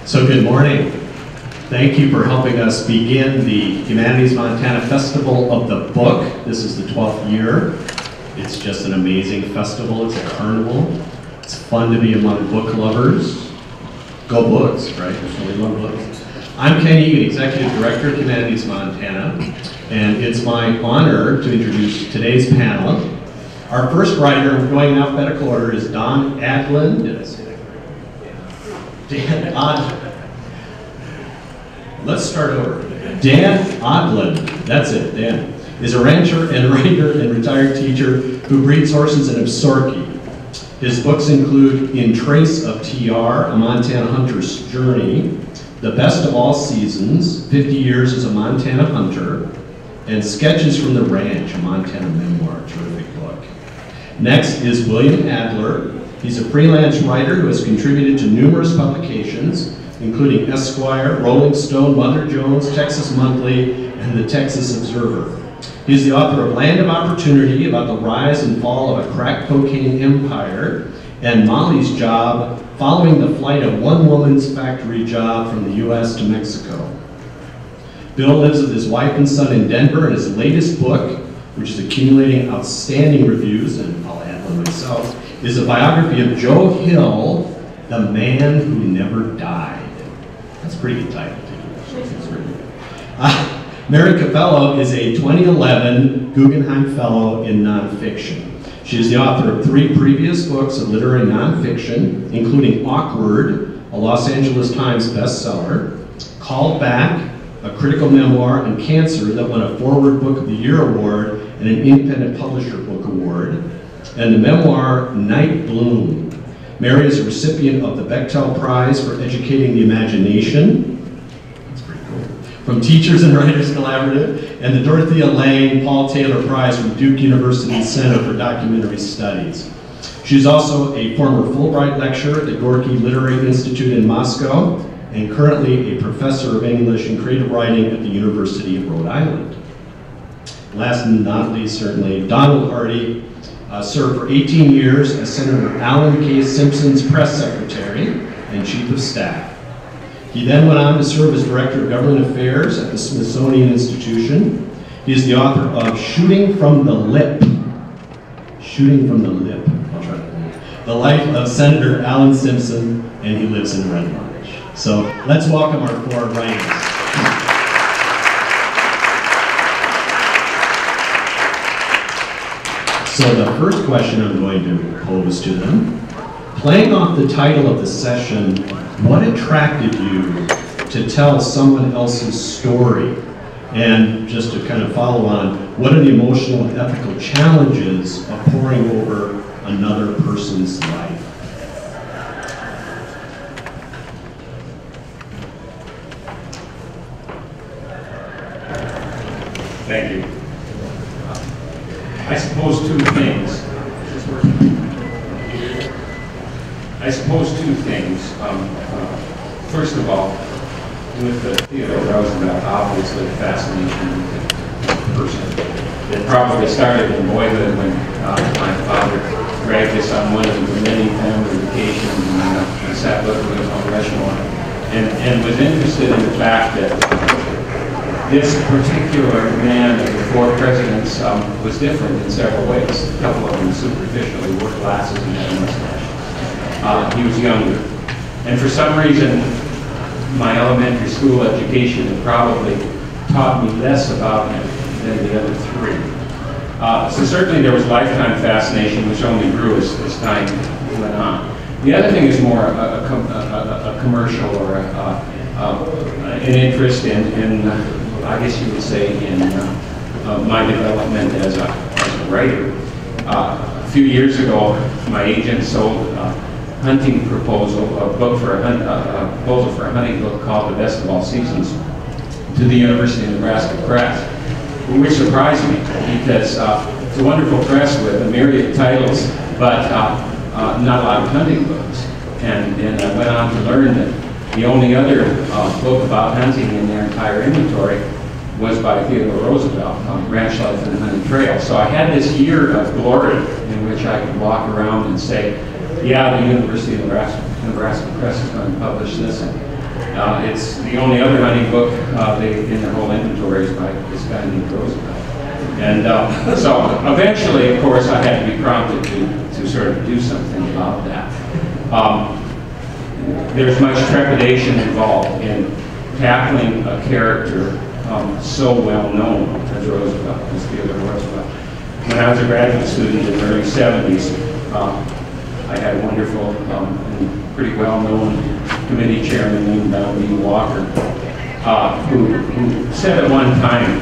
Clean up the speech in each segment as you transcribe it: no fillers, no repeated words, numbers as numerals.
So good morning. Thank you for helping us begin the Humanities Montana Festival of the Book. This is the 12th year. It's just an amazing festival. It's a carnival. It's fun to be among book lovers. Go books, right? We love books. I'm Ken Egan, Executive Director of Humanities Montana, and it's my honor to introduce today's panel. Our first writer, going in alphabetical order, is Don Aadland. Did I say that correctly? Dan Aadland. Let's start over. Dan Aadland, that's it, Dan, is a rancher and writer and retired teacher who breeds horses in Absorki. His books include In Trace of TR, A Montana Hunter's Journey, The Best of All Seasons, 50 Years as a Montana Hunter, and Sketches from the Ranch, a Montana memoir, terrific book. Next is William Adler. He's a freelance writer who has contributed to numerous publications, including Esquire, Rolling Stone, Mother Jones, Texas Monthly, and the Texas Observer. He's the author of Land of Opportunity, about the rise and fall of a crack cocaine empire, and Molly's Job, following the flight of one woman's factory job from the US to Mexico. Bill lives with his wife and son in Denver, and his latest book, which is accumulating outstanding reviews, and I'll add one myself, is a biography of Joe Hill, the man who never died. That's a pretty good title, too. Mary Capello is a 2011 Guggenheim Fellow in Nonfiction. She is the author of 3 previous books of literary nonfiction, including Awkward, a Los Angeles Times bestseller, Called Back, a critical memoir, and Cancer, that won a Forward Book of the Year award and an Independent Publisher Book Award, and the memoir Night Bloom. Mary is a recipient of the Bechtel Prize for Educating the Imagination. That's pretty cool. From Teachers and Writers Collaborative, and the Dorothea Lange Paul Taylor Prize from Duke University Center for Documentary Studies. She's also a former Fulbright lecturer at the Gorky Literary Institute in Moscow, and currently a professor of English and creative writing at the University of Rhode Island. Last but not least, certainly, Donald Hardy served for 18 years as Senator Alan K. Simpson's press secretary and chief of staff. He then went on to serve as Director of Government Affairs at the Smithsonian Institution. He is the author of Shooting from the Lip. Shooting from the Lip. I'll try to. The Life of Senator Alan Simpson, and he lives in Red Lodge. So let's welcome our 4 writers. So the first question I'm going to pose to them, playing off the title of the session, what attracted you to tell someone else's story? And just to kind of follow on, what are the emotional and ethical challenges of poring over another person's life? Thank you. I suppose 2 things. First of all, with the Theodore Roosevelt, obviously a fascination person. It probably started in boyhood when my father dragged us on one of the many family vacations, and I sat with him in a restaurant, and was interested in the fact that this particular man of the 4 presidents was different in several ways. A couple of them superficially wore glasses and had a mustache. He was younger. And for some reason, my elementary school education had probably taught me less about him than the other 3. So certainly there was lifetime fascination, which only grew as time went on. The other thing is more a commercial or an interest in I guess you would say, in my development as a writer. A few years ago, my agent sold a hunting proposal, a proposal for a hunting book called The Best of All Seasons, to the University of Nebraska Press, which surprised me because it's a wonderful press with a myriad of titles, but not a lot of hunting books. And I went on to learn that the only other book about hunting in their entire inventory was by Theodore Roosevelt, Ranch Life and the Hunting Trail. So I had this year of glory in which I could walk around and say, yeah, the University of Nebraska Press is going to publish this. And, it's the only other hunting book in their whole inventory is by this guy named Roosevelt. And so eventually, of course, I had to be prompted to sort of do something about that. There's much trepidation involved in tackling a character so well known as Roosevelt, as Theodore Roosevelt. When I was a graduate student in the early 70s, I had a wonderful and pretty well-known committee chairman named B. Walker, who said at one time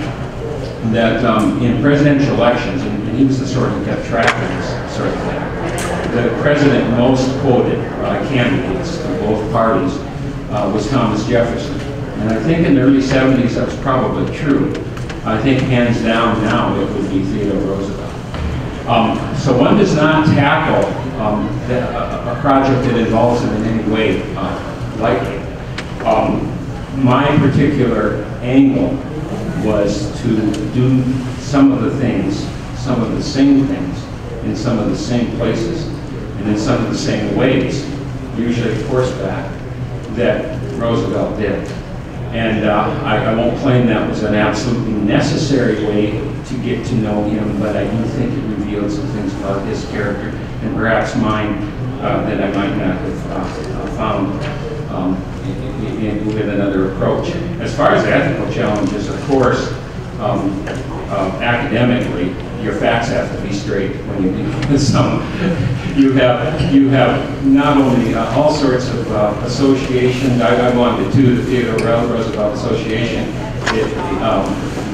that in presidential elections, and he was the sort who kept track of this sort of thing, the president most quoted by candidates of both parties was Thomas Jefferson. And I think in the early 70s that was probably true. I think hands down now it would be Theodore Roosevelt. So one does not tackle a project that involves him in any way lightly. My particular angle was to do some of the things, some of the same things, in some of the same places, and in some of the same ways, usually horseback, that Roosevelt did. And I won't claim that was an absolutely necessary way to get to know him, but I do think it revealed some things about his character, and perhaps mine, that I might not have found with another approach. As far as ethical challenges, of course, academically, your facts have to be straight when you deal with someone. You have not only all sorts of associations. I belong to the Theodore Roosevelt Association.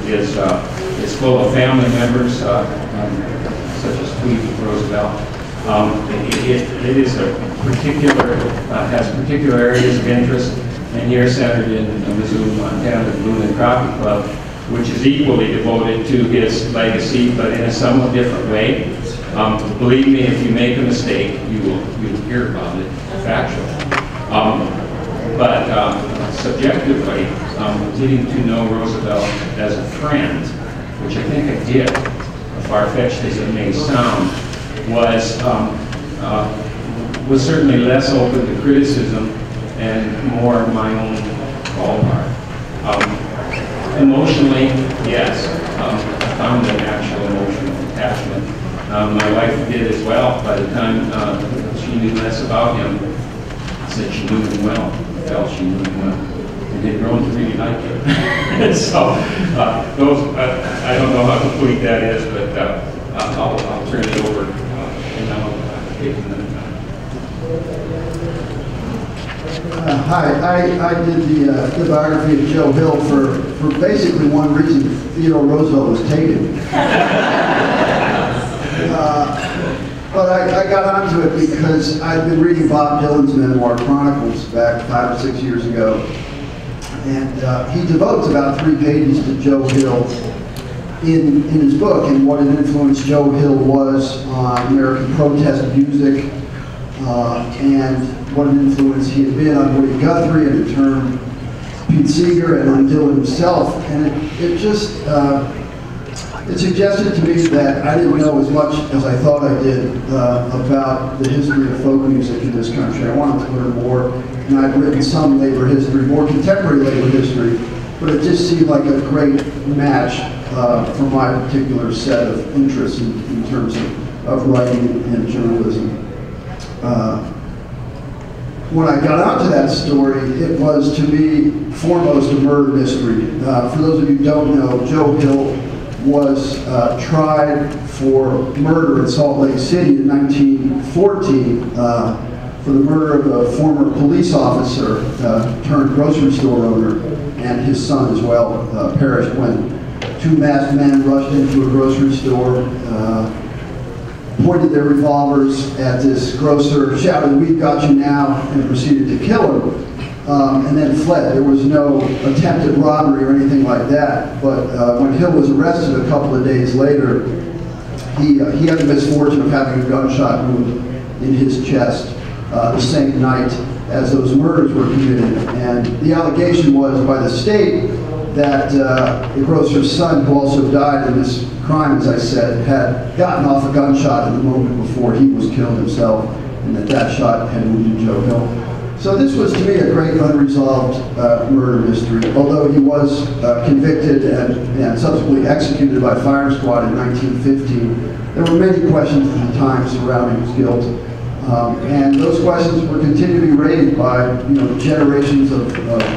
It is full of family members, such as Tweed Roosevelt. It is a particular, has particular areas of interest, and here centered in Missoula, Montana, the Boone and Crockett Club, which is equally devoted to his legacy, but in a somewhat different way. Believe me, if you make a mistake, you'll hear about it factually. But subjectively, getting to know Roosevelt as a friend, which I think I did, far-fetched as it may sound, was certainly less open to criticism and more my own ballpark. Emotionally, yes, I found an actual emotional attachment. My wife did as well. By the time she knew less about him, said she knew him well, felt she knew him well, and had grown to really like him. So those, I don't know how complete that is, but I'll turn it over and I'll take them. Hi, I did the biography of Joe Hill for basically one reason: Theodore Roosevelt was taken. But I got onto it because I'd been reading Bob Dylan's memoir, Chronicles, back 5 or 6 years ago. And he devotes about 3 pages to Joe Hill in his book, and what an influence Joe Hill was on American protest music, and what an influence he had been on Woody Guthrie, and in turn Pete Seeger, and on Dylan himself. And it just it suggested to me that I didn't know as much as I thought I did about the history of folk music in this country. I wanted to learn more, and I've written some labor history, more contemporary labor history, but it just seemed like a great match for my particular set of interests in terms of writing and journalism. When I got onto that story, it was, to me, foremost a murder mystery. For those of you who don't know, Joe Hill was tried for murder in Salt Lake City in 1914 for the murder of a former police officer turned grocery store owner, and his son as well perished when 2 masked men rushed into a grocery store, pointed their revolvers at this grocer, shouted, "We've got you now," and proceeded to kill him. and then fled. There was no attempted robbery or anything like that. But when Hill was arrested a couple of days later, he had the misfortune of having a gunshot wound in his chest the same night as those murders were committed. And the allegation was by the state that the grocer's son, who also died in this crime, as I said, had gotten off a gunshot in the moment before he was killed himself, and that shot had wounded Joe Hill. So this was, to me, a great unresolved murder mystery. Although he was convicted and subsequently executed by fire squad in 1915, there were many questions at the time surrounding his guilt. And those questions were continued to be raised by generations of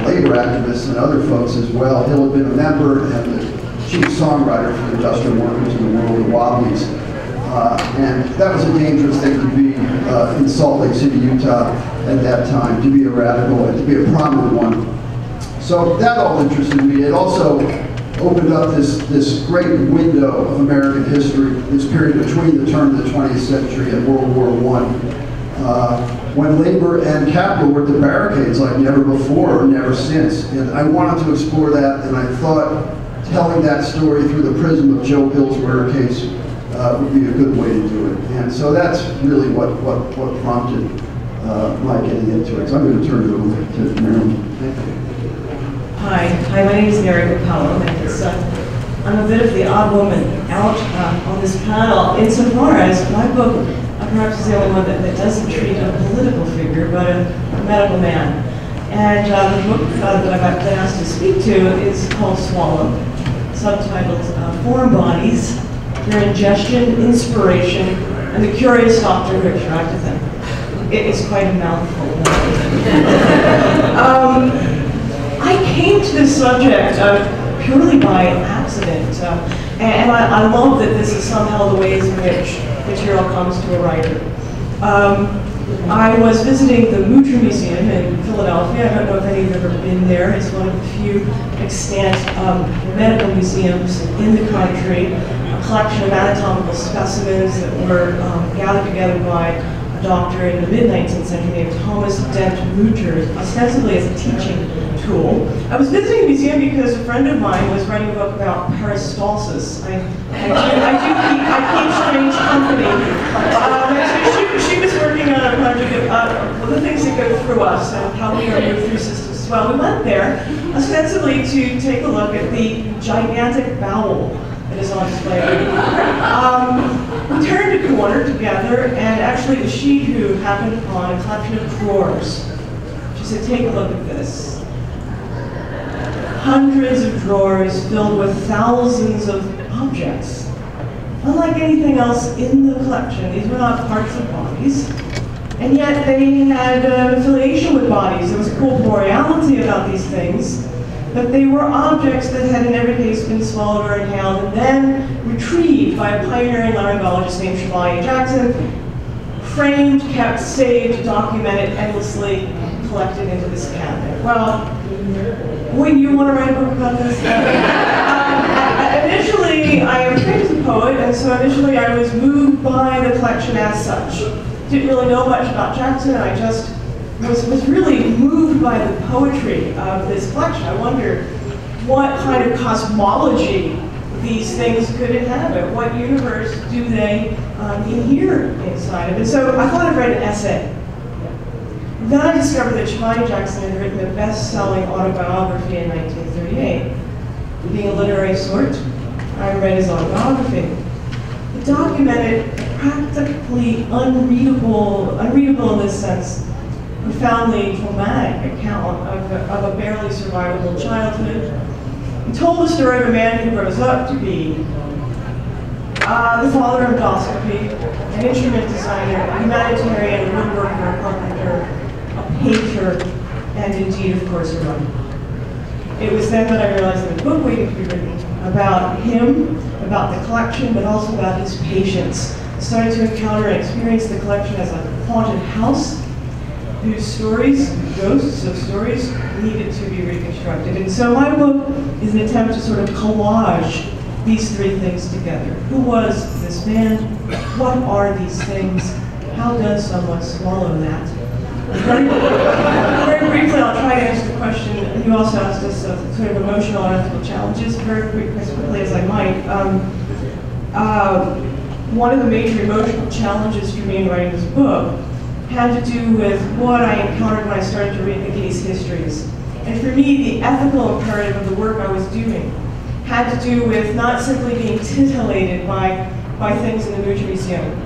labor activists and other folks as well. Hill had been a member and the chief songwriter for the industrial workers in the world, the Wobblies. And that was a dangerous thing to be in Salt Lake City, Utah at that time, to be a radical and to be a prominent one. So that all interested me. It also opened up this great window of American history, this period between the turn of the 20th century and World War I, when labor and capital were at the barricades like never before or never since. And I wanted to explore that, and I thought telling that story through the prism of Joe Hill's murder case would be a good way to do it. And so that's really what prompted my getting into it. So I'm going to turn it over to Marilyn. Thank you. Hi, my name is Mary Capello, and I'm a bit of the odd woman out on this panel, insofar as my book perhaps is the only one that doesn't treat a political figure, but a medical man. And the book that I've been asked to speak to is called Swallow, subtitled Foreign Bodies, Their Ingestion, Inspiration, and the Curious Doctor Who Extracted Them. It is quite a mouthful. I came to this subject purely by accident, and I love that this is somehow the ways in which material comes to a writer. I was visiting the Mutter Museum in Philadelphia. I don't know if any of you have ever been there. It's one of the few extant medical museums in the country, a collection of anatomical specimens that were gathered together by a doctor in the mid-19th century named Thomas Dent Mutter, ostensibly as a teaching tool. I was visiting the museum because a friend of mine was writing a book about peristalsis. I keep strange company. She was working on a project of the things that go through us and how we are moved through systems as well. We went there ostensibly to take a look at the gigantic bowel that is on display. We turned a corner together, and actually the she who happened upon a collection of drawers. She said, "Take a look at this. Hundreds of drawers filled with thousands of objects. Unlike anything else in the collection, these were not parts of bodies, and yet they had an affiliation with bodies. There was a corporeality about these things, but they were objects that had in every case been swallowed or inhaled and then retrieved by a pioneering laryngologist named Chevalier Jackson, framed, kept, saved, documented, endlessly collected into this cabinet." Well, would you want to write a book about this? Initially, I am trained as a poet, and so initially I was moved by the collection as such. Didn't really know much about Jackson, and I just was really moved by the poetry of this collection. I wondered what kind of cosmology these things could inhabit. What universe do they inhere inside of it? So I thought I'd write an essay. Then I discovered that Chevalier Jackson had written a best-selling autobiography in 1938. Being a literary sort, I read his autobiography. It documented a practically unreadable in this sense, profoundly traumatic account of a barely survivable childhood. He told the story of a man who grows up to be the father of endoscopy, an instrument designer, a humanitarian, a woodworker, a carpenter, a painter, and indeed, of course, a runner. It was then that I realized that a book waited to be written about him, about the collection, but also about his patients. I started to encounter and experience the collection as a haunted house, whose stories, ghosts of stories, needed to be reconstructed. And so my book is an attempt to sort of collage these three things together. Who was this man? What are these things? How does someone swallow that? Very briefly, I'll try to question, you also asked us sort of emotional and ethical challenges, very quickly as I might. One of the major emotional challenges for me in writing this book had to do with what I encountered when I started to read the case histories. And for me, the ethical imperative of the work I was doing had to do with not simply being titillated by things in the Mucha Museum.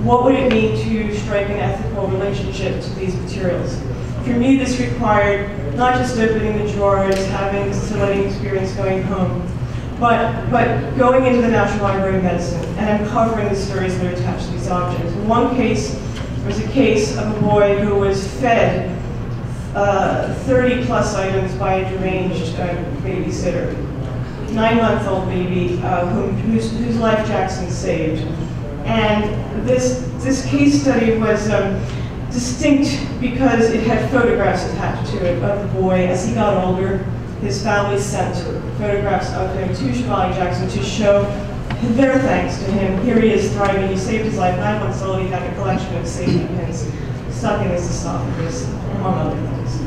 What would it mean to strike an ethical relationship to these materials? For me, this required not just opening the drawers, having a scintillating experience going home, but going into the National Library of Medicine and uncovering the stories that are attached to these objects. In one case, there was a case of a boy who was fed 30 plus items by a deranged babysitter. 9-month-old baby whose life Jackson saved. And this case study was distinct because it had photographs attached to it of the boy as he got older. His family sent photographs of him to Chevalier Jackson to show their thanks to him. Here he is thriving. He saved his life. 9 months old, he had a collection of safety pins stuck in his esophagus, among other things.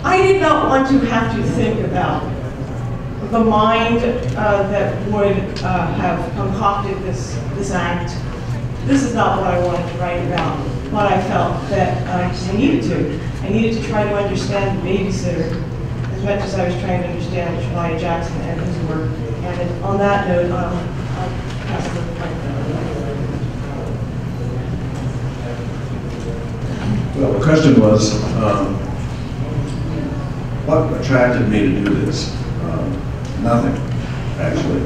I did not want to have to think about the mind that would have concocted this act. This is not what I wanted to write about, but I felt that I needed to. I needed to try to understand the babysitter as much as I was trying to understand Chevalier Jackson and his work. And on that note, I'll pass the mic. Well, the question was, what attracted me to do this? Nothing, actually.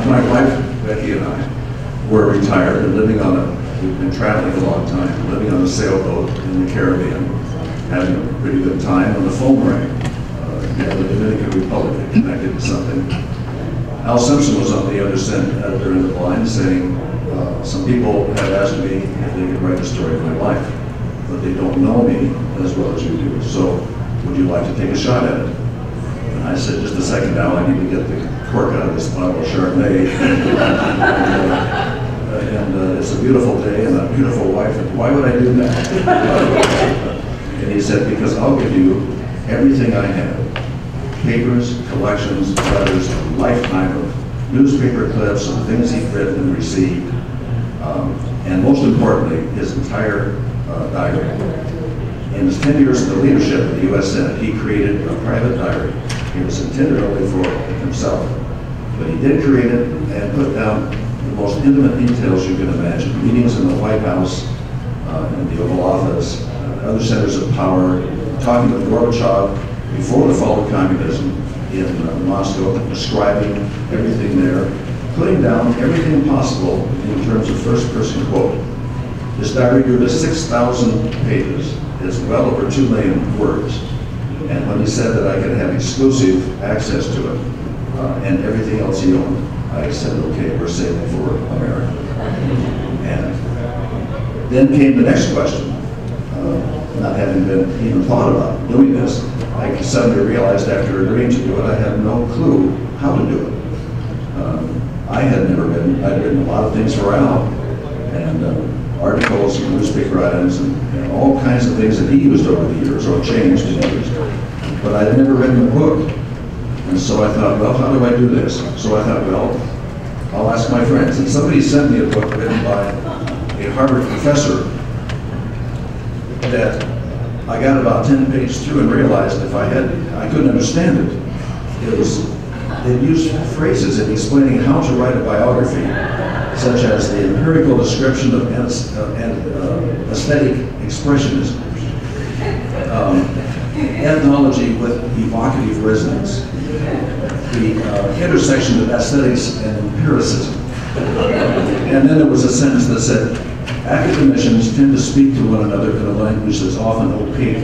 My wife, Becky, and I were retired and living on we've been traveling a long time, living on a sailboat in the Caribbean, having a pretty good time, and the phone rang. The Dominican Republic had connected to something. Al Simpson was on the other end of the line saying, some people have asked me if they could write a story of my life, but they don't know me as well as you do. So, would you like to take a shot at it? And I said, just a second now, I need to get the cork out of this bottle of Chardonnay. and it's a beautiful day and a beautiful wife, and why would I do that? And he said, because I'll give you everything I have. Papers, collections, letters, a lifetime of newspaper clips of things he'd written and received. And most importantly, his entire diary. In his 10 years of the leadership of the U.S. Senate, he created a private diary. It was intended only for himself. But he did create it and put down the most intimate details you can imagine. Meetings in the White House, in the Oval Office, other centers of power, talking with Gorbachev before the fall of communism in Moscow, describing everything there, putting down everything possible in terms of first-person quote. This diary grew to 6,000 pages. It's well over 2 million words. And when he said that I could have exclusive access to it and everything else he owned, I said, okay, we're saving for America. And then came the next question. Not having been even thought about doing this, I suddenly realized after agreeing to do it, I had no clue how to do it. I had never written, I'd written a lot of things for Al, and articles and newspaper items and all kinds of things that he used over the years, or changed and used. But I'd never written a book. And so I thought, well, how do I do this? So I thought, well, I'll ask my friends. And somebody sent me a book written by a Harvard professor that I got about 10 pages through and realized if I couldn't understand it. It used phrases in explaining how to write a biography, such as the empirical description of aesthetic expressionism, ethnology with evocative resonance, the intersection of aesthetics and empiricism. And then there was a sentence that said, academicians tend to speak to one another in a language that's often opaque.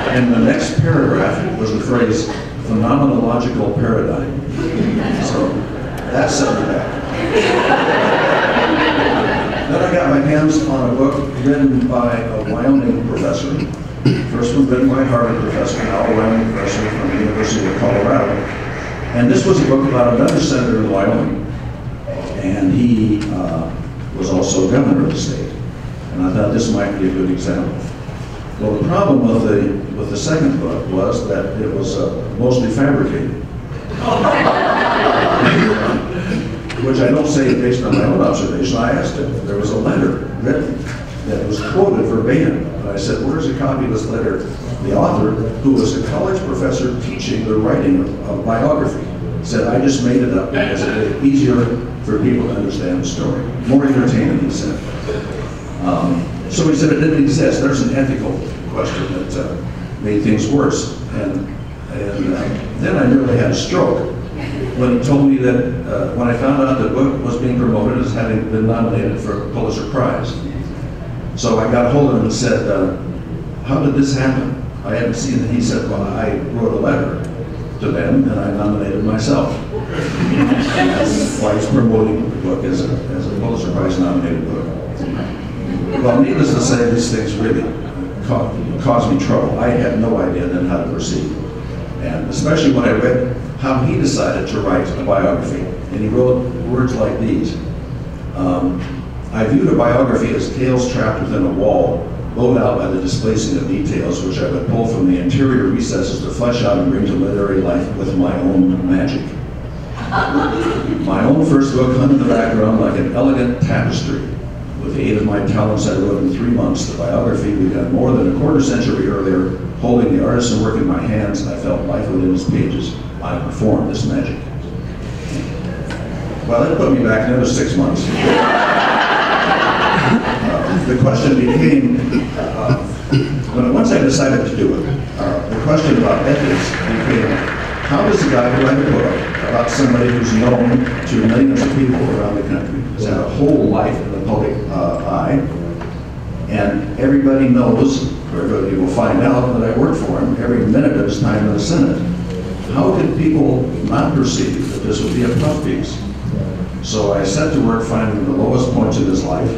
And the next paragraph was the phrase, phenomenological paradigm. So that set me back. Then I got my hands on a book written by a Wyoming professor. First one written by a Harvard professor, now a Wyoming professor from the University of Colorado. And this was a book about another senator in Wyoming. And he was also governor of the state. And I thought this might be a good example. Well, the problem with the second book was that it was mostly fabricated. Which I don't say based on my own observation. I asked him. There was a letter written that was quoted verbatim. And I said, where's a copy of this letter? The author, who was a college professor teaching the writing of biography, said, I just made it up because it made it easier for people to understand the story. More entertaining, he said. So he said it didn't exist. There's an ethical question that made things worse. And then I nearly had a stroke when he told me that when I found out the book was being promoted as having been nominated for a Pulitzer Prize. So I got a hold of him and said, how did this happen? I hadn't seen it. He said, well, I wrote a letter to them and I nominated myself. That's why he's promoting the book as a Pulitzer Prize nominated book. Well, needless to say, these things really caused me trouble. I had no idea then how to proceed. And especially when I read how he decided to write a biography. And he wrote words like these. I viewed a biography as tales trapped within a wall, bowed out by the displacing of details which I would pull from the interior recesses to flesh out and bring to literary life with my own magic. My own first book hung in the background like an elegant tapestry. With the aid of my talents, I wrote in 3 months the biography begun more than a quarter century earlier. Holding the artisan work in my hands, I felt life within its pages. I performed this magic. Well, that put me back another 6 months. The question became, once I decided to do it, the question about ethics became, how does a guy write a book about somebody who's known to millions of people around the country, has had a whole life in the public eye, and everybody knows, or everybody will find out that I worked for him every minute of his time in the Senate. How could people not perceive that this would be a puff piece? So I set to work finding the lowest points in his life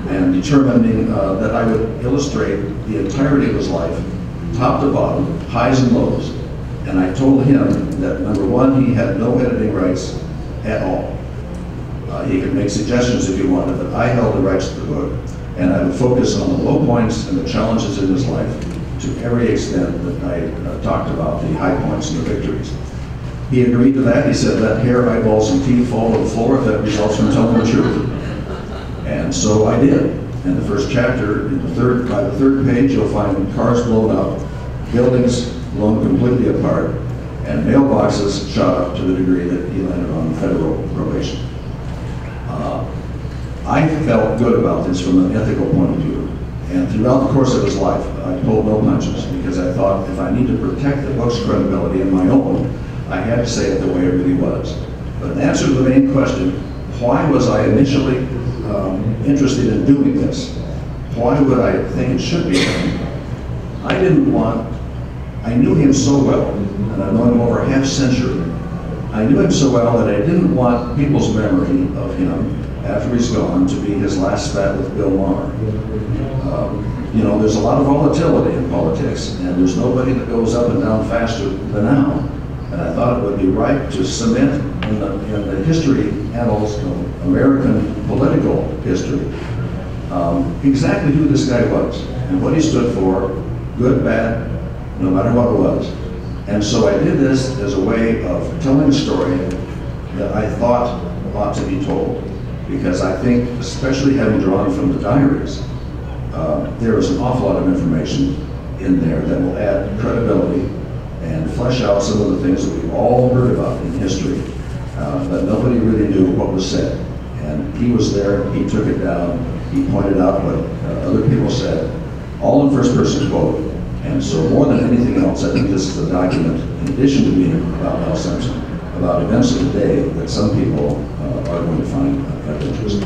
and determining that I would illustrate the entirety of his life, top to bottom, highs and lows. And I told him that, number one, he had no editing rights at all. He could make suggestions if he wanted, but I held the rights to the book. And I would focus on the low points and the challenges in his life to every extent that I talked about the high points and the victories. He agreed to that. He said, let hair, eyeballs, and teeth fall to the floor if that results from telling the truth. And so I did. In the first chapter, by the third page, you'll find cars blown up, buildings blown completely apart, and mailboxes shot up to the degree that he landed on federal probation. I felt good about this from an ethical point of view. And throughout the course of his life, I pulled no punches because I thought if I need to protect the book's credibility and my own, I had to say it the way it really was. But in answer to the main question, why was I initially interested in doing this? Why would I think it should be done? I knew him so well, and I've known him over a half century. I knew him so well that I didn't want people's memory of him after he's gone to be his last spat with Bill Maher. You know, there's a lot of volatility in politics, and there's nobody that goes up and down faster than now. And I thought it would be right to cement in the history annals of American political history exactly who this guy was and what he stood for, good, bad, no matter what it was. And so I did this as a way of telling a story that I thought ought to be told. Because I think, especially having drawn from the diaries, there is an awful lot of information in there that will add credibility and flesh out some of the things that we've all heard about in history, but nobody really knew what was said. And he was there, he took it down, he pointed out what other people said, all in first person quote. And so more than anything else, I think this is a document, in addition to being about Mel Simpson, about events of the day that some people are going to find of interest.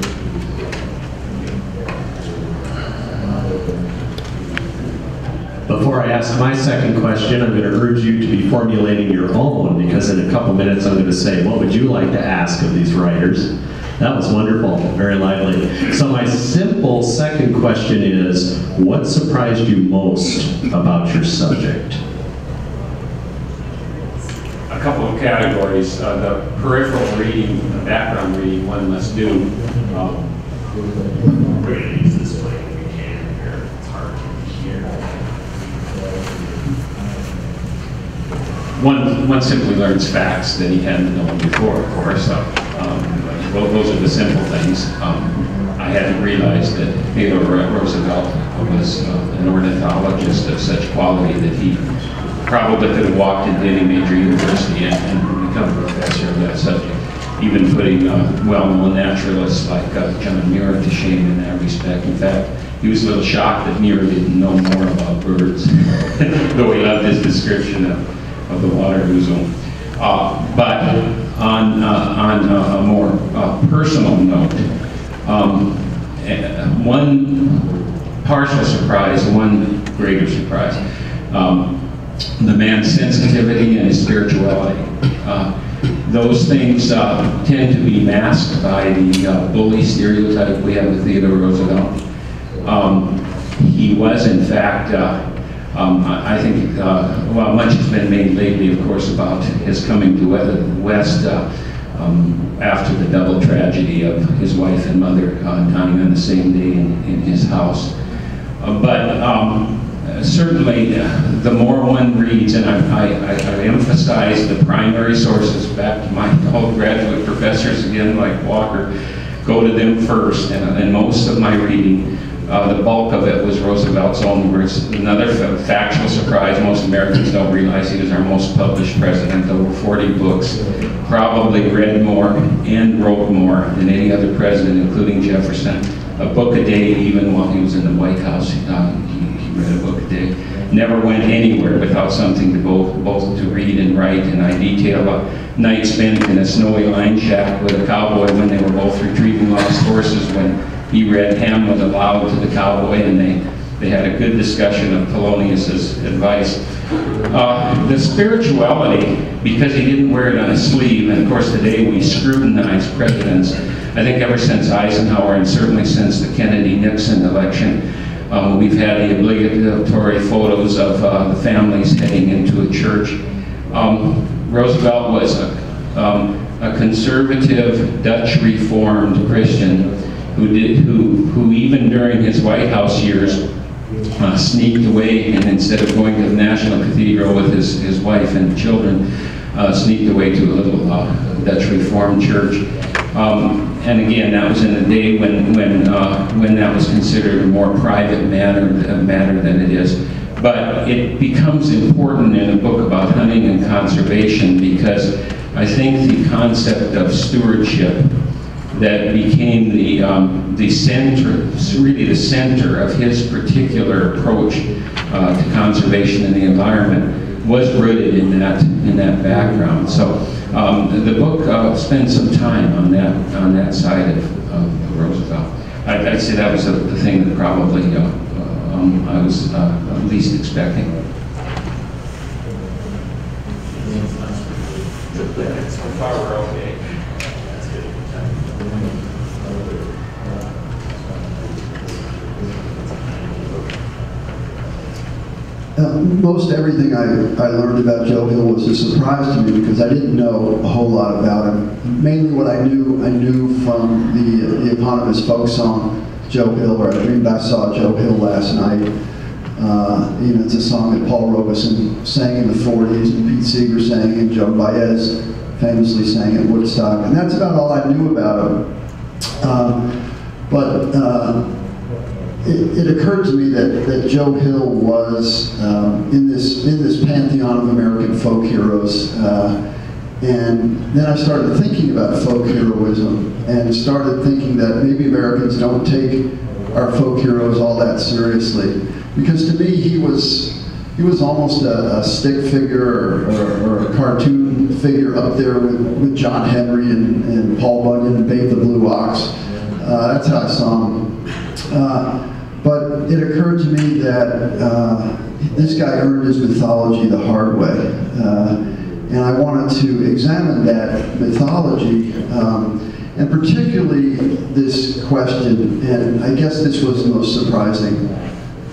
Before I ask my second question, I'm going to urge you to be formulating your own, because in a couple minutes I'm going to say, what would you like to ask of these writers? That was wonderful, very lively. So my simple second question is, what surprised you most about your subject? A couple of categories. The peripheral reading, the background reading one must do. We're going to use this way if we can here. It's hard to hear. one simply learns facts that he hadn't known before, of course. Those are the simple things. I hadn't realized that Theodore Roosevelt was an ornithologist of such quality that he probably could have walked into any major university and become a professor of that subject, even putting well-known naturalists like John Muir to shame in that respect. In fact, he was a little shocked that Muir didn't know more about birds, though he loved his description of the water ouzel. But on a more personal note, one partial surprise, one greater surprise, the man's sensitivity and his spirituality. Those things tend to be masked by the bully stereotype we have of Theodore Roosevelt. He was, in fact, I think, well, much has been made lately, of course, about his coming to the West after the double tragedy of his wife and mother dying on the same day in his house. Certainly, the more one reads, and I emphasize the primary sources, back to my old graduate professors again, like Walker, go to them first, and most of my reading, the bulk of it was Roosevelt's own words. Another factual surprise, most Americans don't realize he was our most published president, over 40 books, probably read more and wrote more than any other president, including Jefferson. A book a day, even while he was in the White House. He read a book a day. Never went anywhere without something to both to read and write, and I detail a night spent in a snowy line shack with a cowboy when they were both retrieving lost horses, when he read Hamlet aloud to the cowboy, and they had a good discussion of Polonius's advice. The spirituality, because he didn't wear it on his sleeve, and of course today we scrutinize presidents. I think ever since Eisenhower, and certainly since the Kennedy-Nixon election, we've had the obligatory photos of the families heading into a church. Roosevelt was a conservative Dutch Reformed Christian who even during his White House years sneaked away, and instead of going to the National Cathedral with his wife and children, sneaked away to a little Dutch Reformed church. And again, that was in a day when that was considered a more private matter than it is. But it becomes important in a book about hunting and conservation, because I think the concept of stewardship that became the center, really the center of his particular approach to conservation and the environment, was rooted in that background. So the book spends some time on that side of Roosevelt. I'd say that was the thing that probably I was least expecting. So far we're okay. Most everything I learned about Joe Hill was a surprise to me, because I didn't know a whole lot about him. Mainly what I knew from the eponymous folk song, Joe Hill, or I dreamed I saw Joe Hill last night. It's a song that Paul Robeson sang in the 40s, and Pete Seeger sang, and Joan Baez famously sang at Woodstock. And that's about all I knew about him. It occurred to me that Joe Hill was in this pantheon of American folk heroes, and then I started thinking about folk heroism, and started thinking that maybe Americans don't take our folk heroes all that seriously, because to me he was almost a stick figure or a cartoon figure up there with John Henry and Paul Bunyan and Babe the Blue Ox. That's how I saw him. But it occurred to me that this guy earned his mythology the hard way. And I wanted to examine that mythology, and particularly this question, and I guess this was the most surprising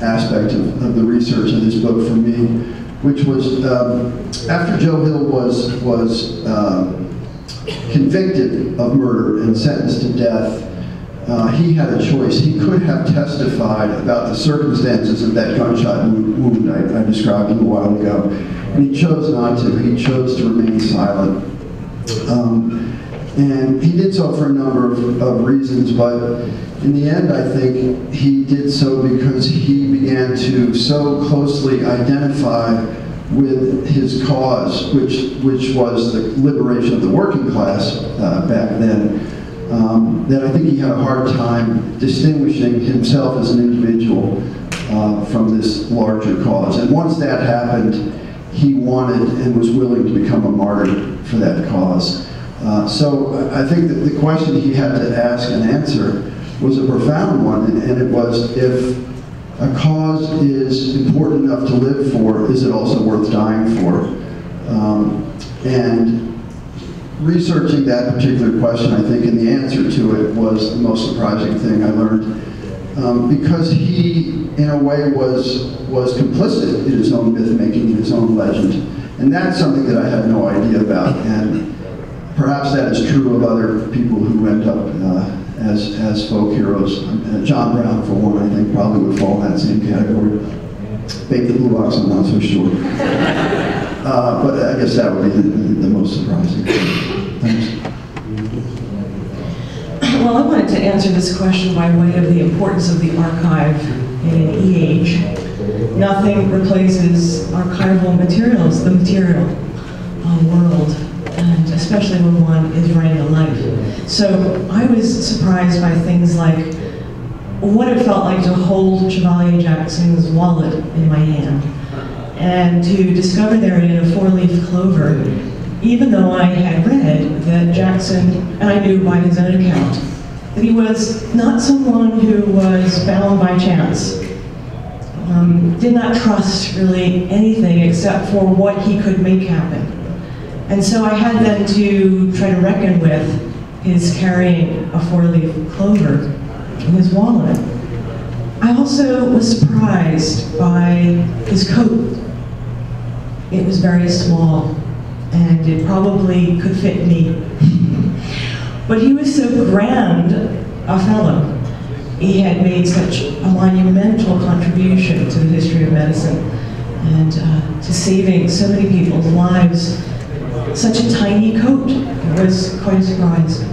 aspect of the research in this book for me, which was after Joe Hill was convicted of murder and sentenced to death, he had a choice. He could have testified about the circumstances of that gunshot wound I described a little while ago, and he chose not to. He chose to remain silent. And he did so for a number of reasons, but in the end, I think he did so because he began to so closely identify with his cause, which was the liberation of the working class back then, that I think he had a hard time distinguishing himself as an individual from this larger cause. And once that happened, he wanted and was willing to become a martyr for that cause. So I think that the question he had to ask and answer was a profound one, and it was, if a cause is important enough to live for, is it also worth dying for? And researching that particular question, I think, and the answer to it was the most surprising thing I learned, because he, in a way, was complicit in his own myth-making, in his own legend. And that's something that I had no idea about, and perhaps that is true of other people who end up as folk heroes. John Brown, for one, I think probably would fall in that same category. Maybe the Blue Ox, I'm not so sure. But I guess that would be the most surprising thing. Thanks. Well, I wanted to answer this question by way of the importance of the archive in an age. Nothing replaces archival materials, the material world, and especially when one is writing a life. So I was surprised by things like what it felt like to hold Chevalier Jackson's wallet in my hand, and to discover there in a four-leaf clover, even though I had read that Jackson, and I knew by his own account, that he was not someone who was bound by chance, did not trust really anything except for what he could make happen. And so I had then to try to reckon with his carrying a four-leaf clover in his wallet. I also was surprised by his coat. It was very small, and it probably could fit me. But he was so grand a fellow. He had made such a monumental contribution to the history of medicine and to saving so many people's lives. Such a tiny coat. It was quite a surprise.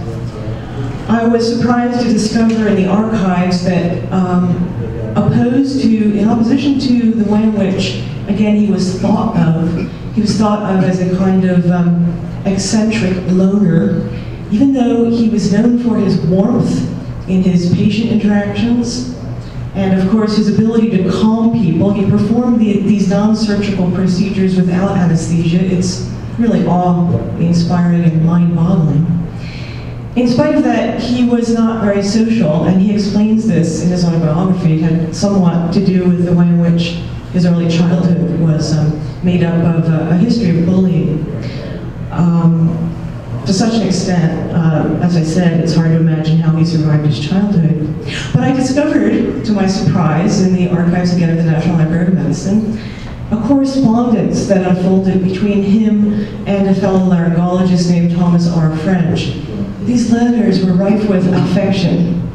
I was surprised to discover in the archives that in opposition to the way in which, again, he was thought of as a kind of eccentric loner, even though he was known for his warmth in his patient interactions, and of course his ability to calm people. He performed these non-surgical procedures without anesthesia. It's really awe-inspiring and mind-boggling. In spite of that, he was not very social, and he explains this in his autobiography. It had somewhat to do with the way in which his early childhood was made up of a history of bullying. To such an extent, as I said, it's hard to imagine how he survived his childhood. But I discovered, to my surprise, in the archives again of the National Library of Medicine, a correspondence that unfolded between him and a fellow laryngologist named Thomas R. French. These letters were rife with affection,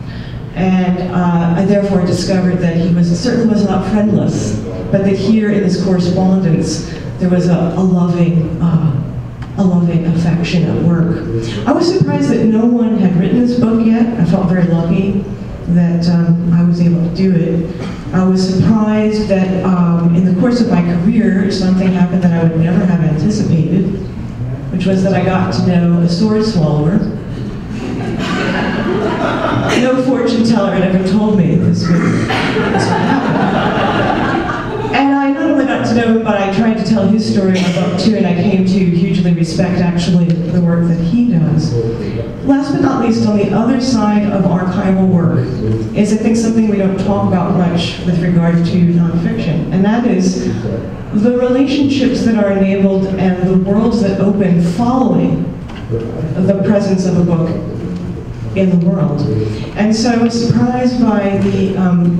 and I therefore discovered that he certainly was not friendless, but that here in this correspondence there was a loving affectionate work. I was surprised that no one had written this book yet. I felt very lucky that I was able to do it. I was surprised that in the course of my career, something happened that I would never have anticipated, which was that I got to know a sword swallower. No fortune teller had ever told me this would happen. And I not only got to know him, but I tried to tell his story in my book too, and I came to hugely respect actually the work that he does. Last but not least, on the other side of archival work is, I think, something we don't talk about much with regard to nonfiction, and that is the relationships that are enabled and the worlds that open following the presence of a book in the world. And so I was surprised by the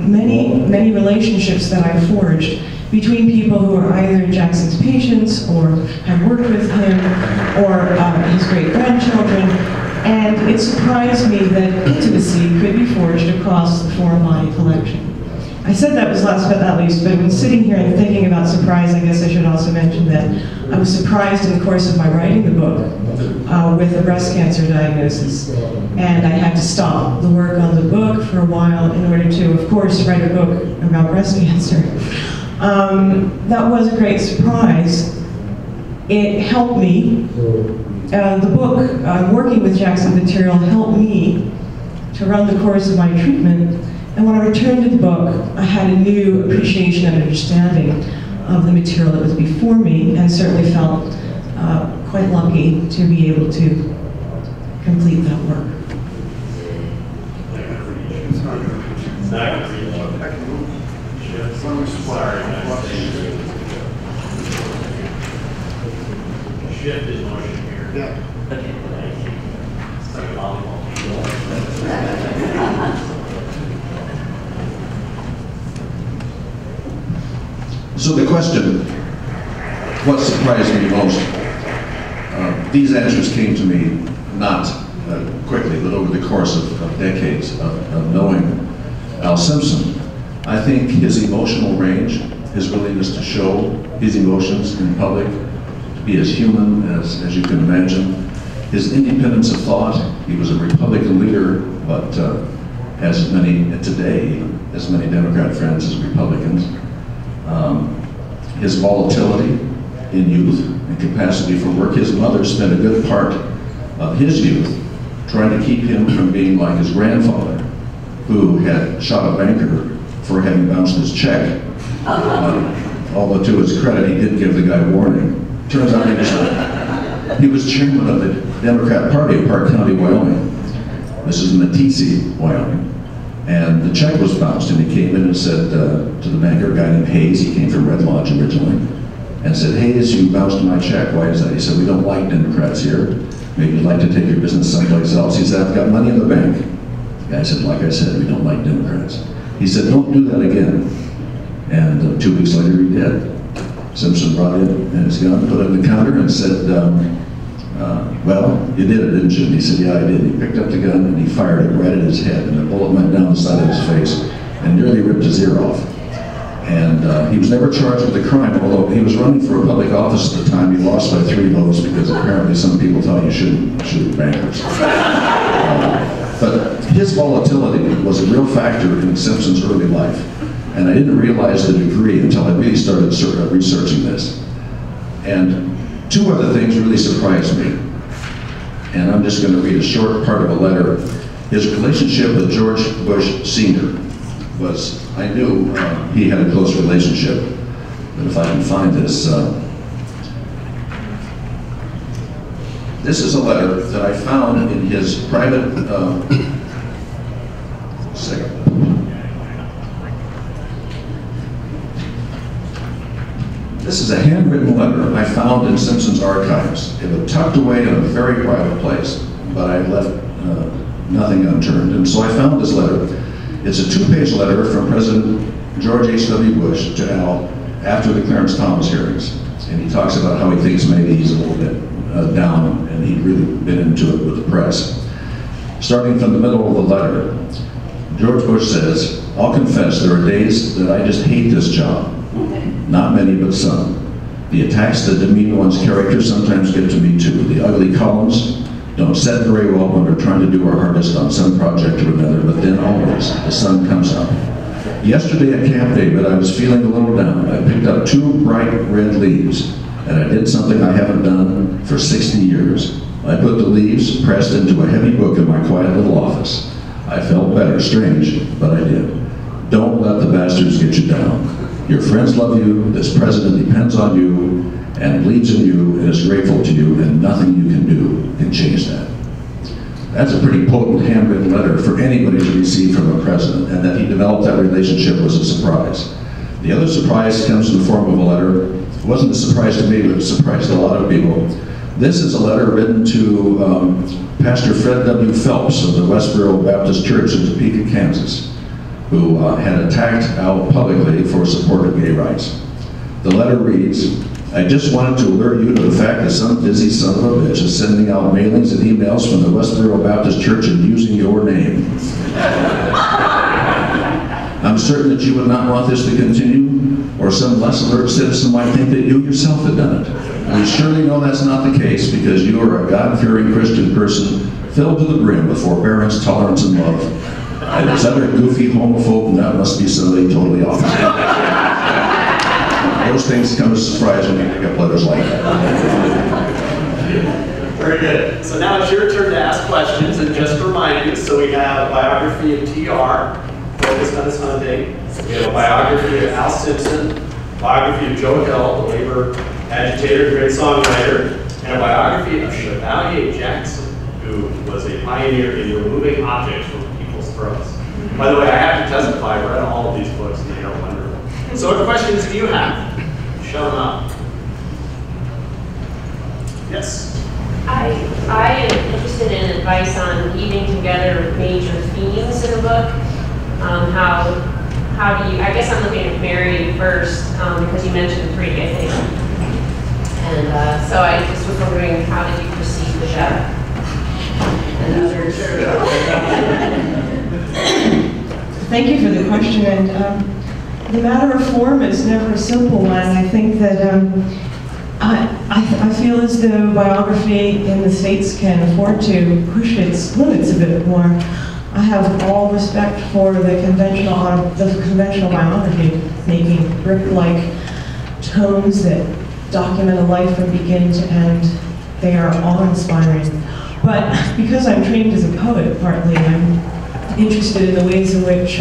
many relationships that I forged between people who are either Jackson's patients or had worked with him or his great-grandchildren, And it surprised me that intimacy could be forged across the foreign body collection. I said that was last but not least, but when sitting here and thinking about surprise, I guess I should also mention that I was surprised in the course of my writing the book with a breast cancer diagnosis. And I had to stop the work on the book for a while in order to, of course, write a book about breast cancer. That was a great surprise. It helped me. The book, working with Jackson material, helped me to run the course of my treatment. And when I returned to the book, I had a new appreciation and understanding of the material that was before me, and certainly felt quite lucky to be able to complete that work. Shift is motion here. Yeah. It's like a volleyball. So the question, what surprised me most? These answers came to me not quickly, but over the course of decades of knowing Al Simpson. I think his emotional range, his willingness to show his emotions in public, to be as human as you can imagine, his independence of thought. He was a Republican leader, but has as many Democrat friends as Republicans. His volatility in youth and capacity for work. His mother spent a good part of his youth trying to keep him from being like his grandfather, who had shot a banker for having bounced his check. Although to his credit, he did give the guy warning. Turns out he was chairman of the Democrat Party of Park County, Wyoming. This is Metis, Wyoming. And the check was bounced, and he came in and said to the banker, a guy named Hayes, he came from Red Lodge originally, and said, Hayes, you bounced my check, why is that? He said, we don't like Democrats here. Maybe you'd like to take your business someplace else. He said, I've got money in the bank. The guy said, like I said, we don't like Democrats. He said, don't do that again. And 2 weeks later, he did. Simpson brought in his gun, put it on the counter, and said, well, you did it, didn't you? And he said, yeah, I did. He picked up the gun and he fired it right at his head, and the bullet went down the side of his face and nearly ripped his ear off. And he was never charged with a crime, although he was running for a public office at the time. He lost by 3 votes because apparently some people thought you shouldn't shoot bankers. But his volatility was a real factor in Simpson's early life. And I didn't realize the degree until I really started researching this. And 2 other things really surprised me. And I'm just going to read a short part of a letter. His relationship with George Bush Sr. was, I knew he had a close relationship, but if I can find this. This is a letter that I found in his private, This is a handwritten letter I found in Simpson's archives. It was tucked away in a very private place, but I left nothing unturned. And so I found this letter. It's a 2-page letter from President George H.W. Bush to Al after the Clarence Thomas hearings. And he talks about how he thinks maybe he's a little bit down, and he'd really been into it with the press. Starting from the middle of the letter, George Bush says, I'll confess there are days that I just hate this job. Not many, but some. The attacks that demean one's character sometimes get to me too. The ugly columns don't set very well when we're trying to do our hardest on some project or another, but then always the sun comes up. Yesterday at Camp David, I was feeling a little down. I picked up 2 bright red leaves, and I did something I haven't done for 60 years. I put the leaves pressed into a heavy book in my quiet little office. I felt better, strange, but I did. Don't let the bastards get you down. Your friends love you, this president depends on you, and believes in you, and is grateful to you, and nothing you can do can change that. That's a pretty potent handwritten letter for anybody to receive from a president, and that he developed that relationship was a surprise. The other surprise comes in the form of a letter. It wasn't a surprise to me, but it surprised a lot of people. This is a letter written to Pastor Fred W. Phelps of the Westboro Baptist Church in Topeka, Kansas, who had attacked Al publicly for support of gay rights. The letter reads, I just wanted to alert you to the fact that some busy son of a bitch is sending out mailings and emails from the Westboro Baptist Church and using your name. I'm certain that you would not want this to continue, or some less alert citizen might think that you yourself had done it. We surely know that's not the case because you are a God-fearing Christian person filled to the brim with forbearance, tolerance, and love. And this other goofy homophobe, that must be somebody totally off. Those things come as a surprise when you pick up letters like that. Very good. So now it's your turn to ask questions, and just to remind you, so we have a biography of TR, focused on his hunting. We have a biography of Al Simpson, biography of Joe Hill, the labor agitator, great songwriter, and a biography of Chevalier Jackson, who was a pioneer in removing objects from people's throats. By the way, I have to testify, I read all of these books and they are wonderful. So what questions do you have? Show them up. Yes? I am interested in advice on weaving together major themes in a book. How do you, I guess I'm looking at Mary first, because you mentioned 3, I think. And so I just was wondering, how did you perceive the death and others? Thank you for the question. And the matter of form is never a simple one. I think that I feel as though biography in the States can afford to push its limits a bit more. I have all respect for the conventional biography, making brick-like tomes that document a life from begin to end. They are awe-inspiring. But because I'm trained as a poet, partly, I'm interested in the ways in which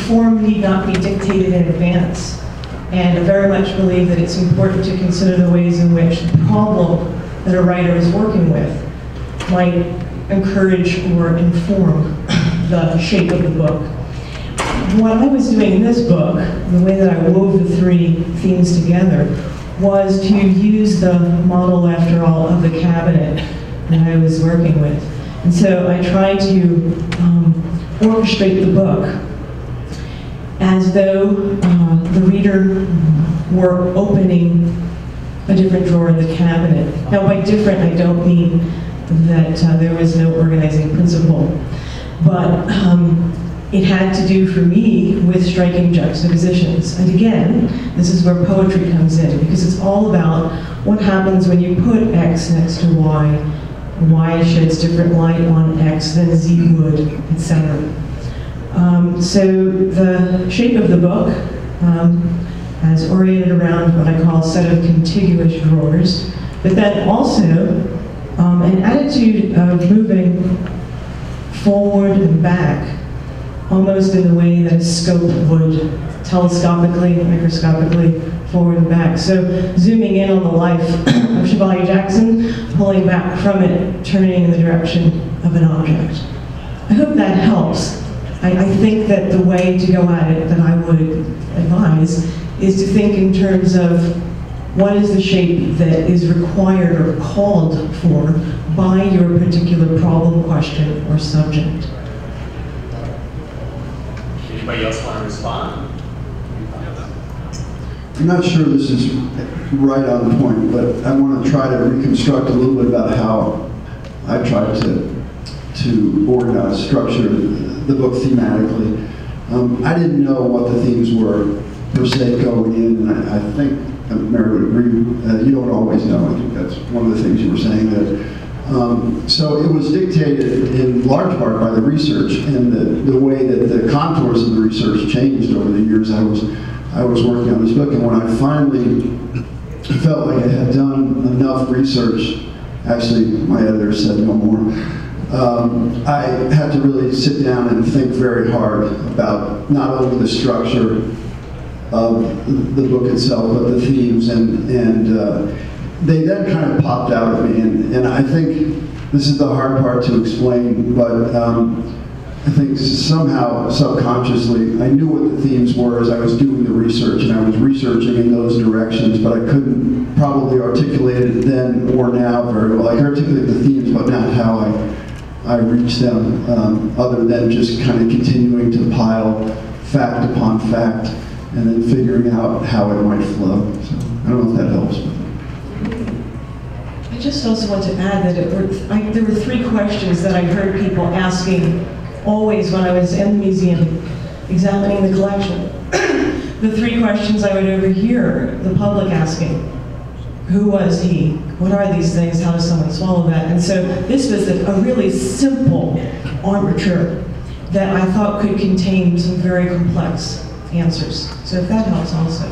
form need not be dictated in advance. And I very much believe that it's important to consider the ways in which the problem that a writer is working with might encourage or inform the shape of the book. What I was doing in this book, the way that I wove the 3 themes together, was to use the model, after all, of the cabinet that I was working with. And so I tried to orchestrate the book as though the reader were opening a different drawer in the cabinet. Now, by different, I don't mean that there was no organizing principle, but it had to do for me with striking juxtapositions. And again, this is where poetry comes in, because it's all about what happens when you put X next to Y. Y sheds different light on X than Z would, etc. So the shape of the book is oriented around what I call a set of contiguous drawers, but then also an attitude of moving forward and back, almost in the way that a scope would, telescopically, microscopically, forward and back. So zooming in on the life of Chevalier Jackson, pulling back from it, turning in the direction of an object. I hope that helps. I think that the way to go at it that I would advise is to think in terms of what is the shape that is required or called for by your particular problem, question, or subject. Anybody else want to respond? I'm not sure this is right on point, but I want to try to reconstruct a little bit about how I tried to organize, structure the book thematically. I didn't know what the themes were per se going in, and I think Mary would agree, you don't always know. I think that's one of the things you were saying. So it was dictated in large part by the research and the way that the contours of the research changed over the years I was working on this book. And when I finally felt like I had done enough research, actually my editor said no more, I had to really sit down and think very hard about not only the structure of the book itself, but the themes, and they then kind of popped out at me, and I think this is the hard part to explain, but I think somehow, subconsciously, I knew what the themes were as I was doing the research, and I was researching in those directions, but I couldn't probably articulate it then or now very well. I can articulate the themes, but not how I reach them, other than just kind of continuing to pile fact upon fact and then figuring out how it might flow. So I don't know if that helps. I just also want to add that there were 3 questions that I heard people asking always when I was in the museum examining the collection. The 3 questions I would overhear the public asking: who was he? What are these things? How does someone swallow that? And so this was a really simple armature that I thought could contain some very complex answers. So if that helps also.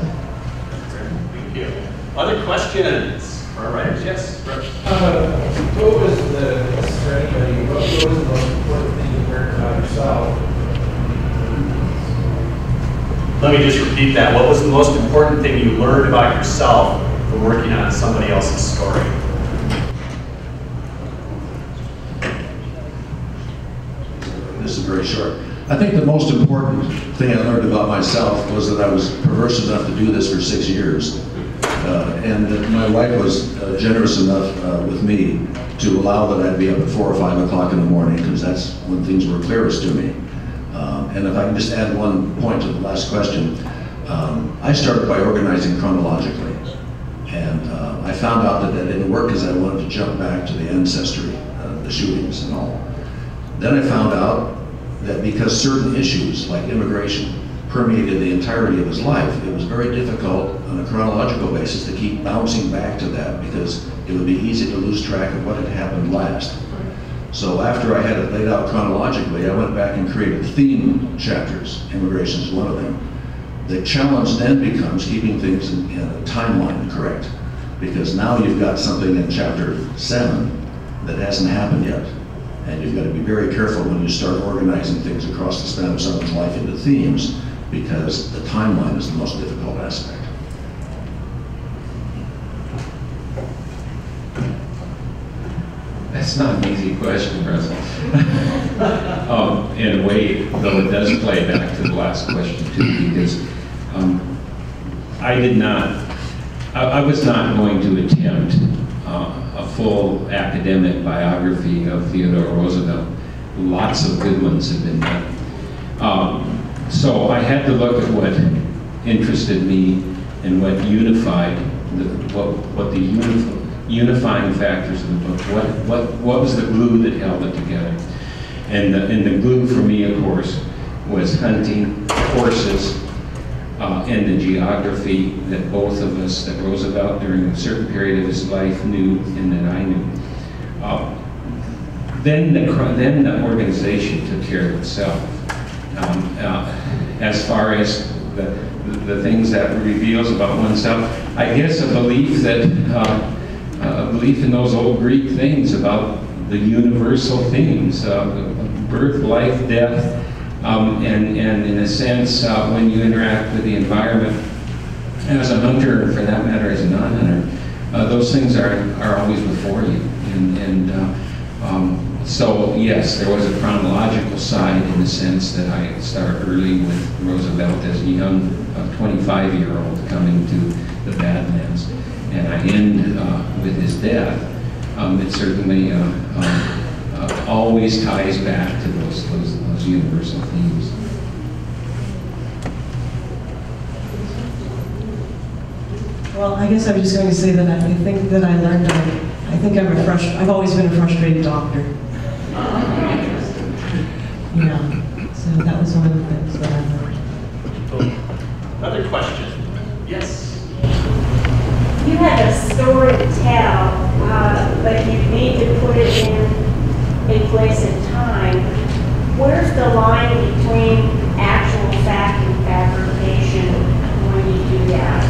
Thank you. Other questions for our writers? Yes, Rich. What was for anybody, what was the most important thing you learned about yourself? Let me just repeat that. What was the most important thing you learned about yourself from working on somebody else's story? This is very short. I think the most important thing I learned about myself was that I was perverse enough to do this for 6 years. And that my wife was generous enough with me to allow that I'd be up at 4 or 5 o'clock in the morning, because that's when things were clearest to me. And if I can just add one point to the last question, I started by organizing chronologically. And I found out that didn't work because I wanted to jump back to the ancestry, the shootings and all. Then I found out that because certain issues, like immigration, permeated the entirety of his life, it was very difficult on a chronological basis to keep bouncing back to that, because it would be easy to lose track of what had happened last. So after I had it laid out chronologically, I went back and created theme chapters. Immigration is one of them. The challenge then becomes keeping things in a timeline correct, because now you've got something in chapter 7 that hasn't happened yet. And you've got to be very careful when you start organizing things across the span of someone's life into themes, because the timeline is the most difficult aspect. That's not an easy question, Russell. In a way, though, it does play back to the last question too, because I was not going to attempt a full academic biography of Theodore Roosevelt. Lots of good ones have been done. So I had to look at what interested me and what unified, what the unifying factors of the book. What was the glue that held it together? And the glue for me, of course, was hunting, horses, and the geography that both of us, that Roosevelt during a certain period of his life knew and that I knew. Then the organization took care of itself. As far as the things that it reveals about oneself, I guess a belief in those old Greek things about the universal themes, birth, life, death, and in a sense, when you interact with the environment as a hunter, or for that matter as a non-hunter, those things are always before you. So yes, there was a chronological side in the sense that I start early with Roosevelt as a young 25-year-old coming to the Badlands, and I end with his death. It certainly always ties back to those universal themes. Well, I guess I was just going to say that I think that I learned I've always been a frustrated doctor. Yeah, so that was one of the things that I learned. Another question? Yes? You have a story to tell, but you need to put it in a place and time. Where's the line between actual fact and fabrication when you do that?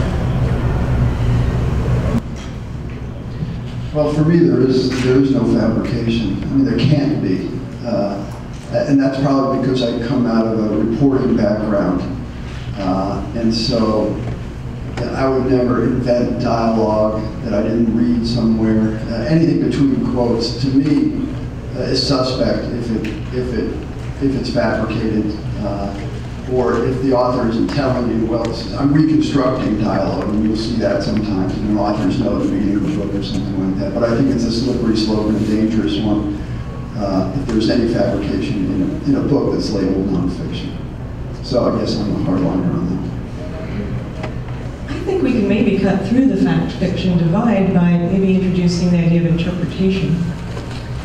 Well, for me, there is no fabrication. I mean, there can't be. And that's probably because I come out of a reporting background. And so I would never invent dialogue that I didn't read somewhere. Anything between quotes, to me, is suspect if it's fabricated, or if the author isn't telling you, well, I'm reconstructing dialogue, and you'll see that sometimes, and authors know at the beginning of the book or something like that. But I think it's a slippery slope and a dangerous one if there's any fabrication in a book that's labeled nonfiction. So I guess I'm a hardliner on that. maybe cut through the fact-fiction divide by maybe introducing the idea of interpretation.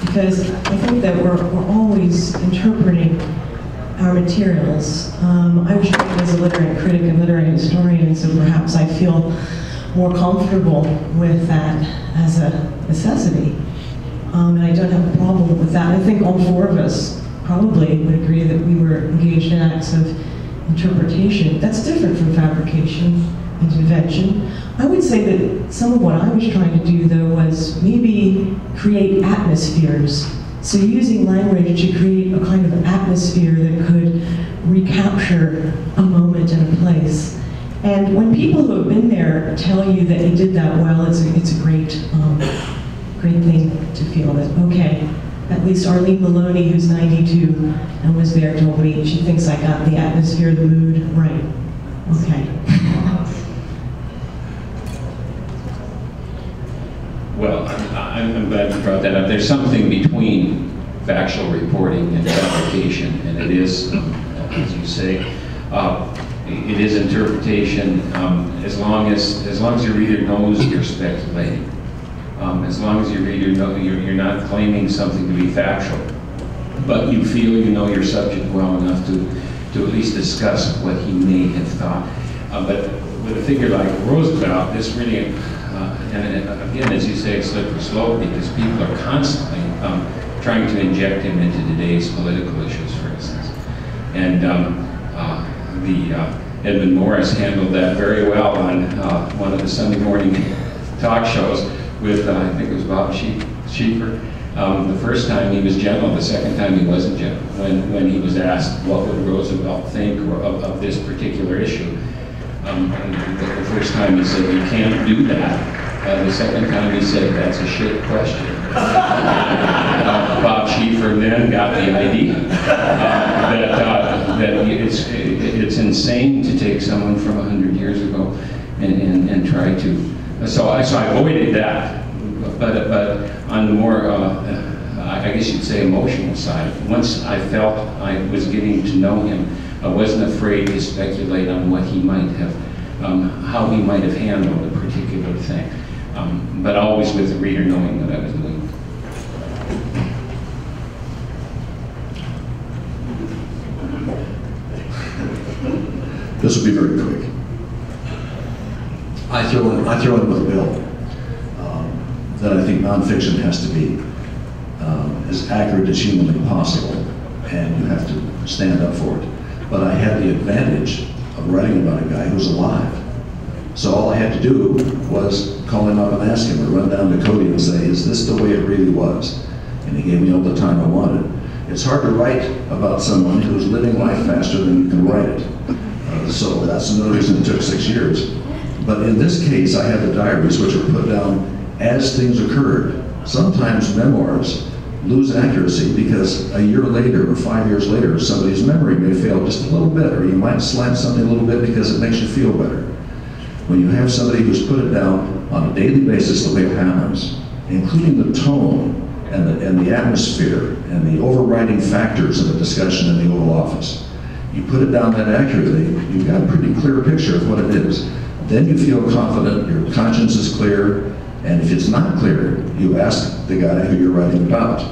Because I think that we're always interpreting our materials. I was trained as a literary critic and literary historian, so perhaps I feel more comfortable with that as a necessity. And I don't have a problem with that. I think all four of us probably would agree that we were engaged in acts of interpretation. That's different from fabrication and invention. I would say that some of what I was trying to do, though, was maybe create atmospheres. So using language to create a kind of atmosphere that could recapture a moment and a place. And when people who have been there tell you that you did that well, it's a great, great thing to feel that, okay, at least Arlene Maloney, who's 92 and was there, told me she thinks I got the atmosphere, the mood right. Okay. Well, I'm glad you brought that up. There's something between factual reporting and fabrication, and it is, as you say, it is interpretation. As long as your reader knows you're speculating, as long as your reader knows you're not claiming something to be factual, but you feel you know your subject well enough to at least discuss what he may have thought. But with a figure like Roosevelt, this really. And again, as you say, it's slippery slope because people are constantly trying to inject him into today's political issues, for instance. And Edmund Morris handled that very well on one of the Sunday morning talk shows with, I think it was Bob Schieffer. The first time he was gentle, the second time he wasn't gentle. When he was asked what would Roosevelt think of this particular issue, the first time he said, you can't do that. The second time he said, that's a shit question. Bob Schieffer then got the idea that it's insane to take someone from 100 years ago and try to. So I avoided that. But on the more, I guess you'd say, emotional side, once I felt I was getting to know him, I wasn't afraid to speculate on what he might have, how he might have handled a particular thing. But always with the reader knowing what I was doing. This will be very quick. I throw in with Bill that I think nonfiction has to be as accurate as humanly possible, and you have to stand up for it. But I had the advantage of writing about a guy who's alive. So all I had to do was call him up and ask him, or run down to Cody and say, is this the way it really was? And he gave me all the time I wanted. It's hard to write about someone who's living life faster than you can write it. So that's another reason it took 6 years. But in this case, I had the diaries which were put down as things occurred. Sometimes memoirs lose accuracy because a year later or 5 years later, somebody's memory may fail just a little bit, or you might slant something a little bit because it makes you feel better. When you have somebody who's put it down on a daily basis the way it happens, including the tone and the atmosphere and the overriding factors of the discussion in the Oval Office, you put it down that accurately, you've got a pretty clear picture of what it is. Then you feel confident, your conscience is clear, and if it's not clear, you ask the guy who you're writing about.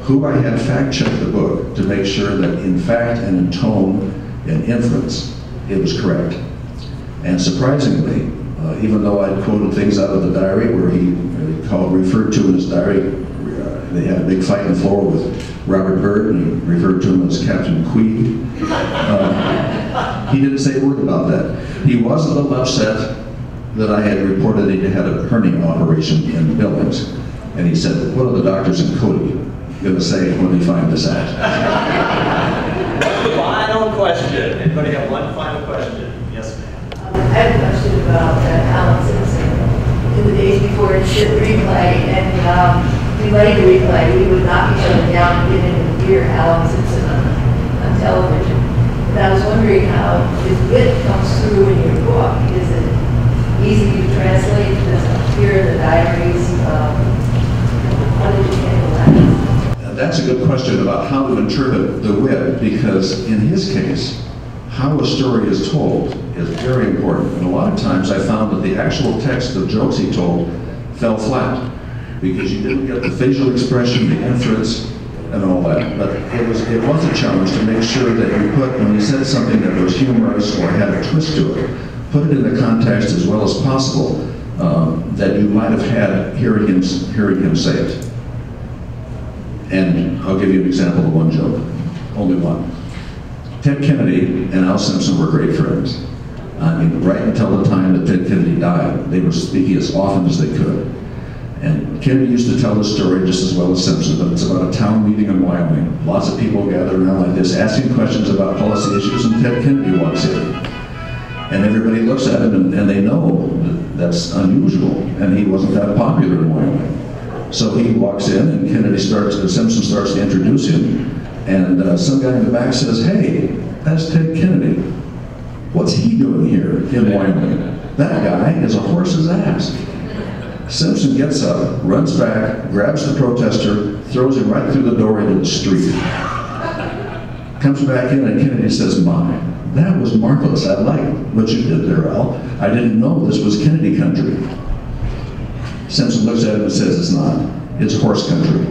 Who I had fact-checked the book to make sure that in fact and in tone and inference, it was correct. And surprisingly, even though I'd quoted things out of the diary where he referred to in his diary, they had a big fight on the floor with Robert Byrd, and he referred to him as Captain Queeg. He didn't say a word about that. He was a little upset that I had reported that he had a hernia operation in Billings. And he said, what are the doctors in Cody going to say when they find this out? Final question. Anybody have one final question? Yes, ma'am. I have a question about Alan Simpson. In the days before instant replay and delayed replay, we would knock each other down and get in and hear Alan Simpson on television. And I was wondering how his wit comes through in your book. Is it easy to translate? Does it appear in the diaries? How did you handle that? That's a good question about how to interpret the wit, because in his case, how a story is told is very important. And a lot of times I found that the actual text of jokes he told fell flat because you didn't get the facial expression, the inference, and all that. But it was a challenge to make sure that you put, when he said something that was humorous or had a twist to it, put it in the context as well as possible that you might have had hearing him say it. And I'll give you an example of one joke, only one. Ted Kennedy and Al Simpson were great friends. I mean, right until the time that Ted Kennedy died, they were speaking as often as they could. And Kennedy used to tell the story just as well as Simpson, but it's about a town meeting in Wyoming. Lots of people gather around like this, asking questions about policy issues, and Ted Kennedy walks in. And everybody looks at him, and they know that's unusual, and he wasn't that popular in Wyoming. So he walks in, and Simpson starts to introduce him, and some guy in the back says, "Hey, that's Ted Kennedy. What's he doing here in Wyoming? That guy is a horse's ass." Simpson gets up, runs back, grabs the protester, throws him right through the door into the street. Comes back in, and Kennedy says, "My, that was marvelous. I like what you did there, Al. I didn't know this was Kennedy country." Simpson looks at him and says, "It's not. It's horse country."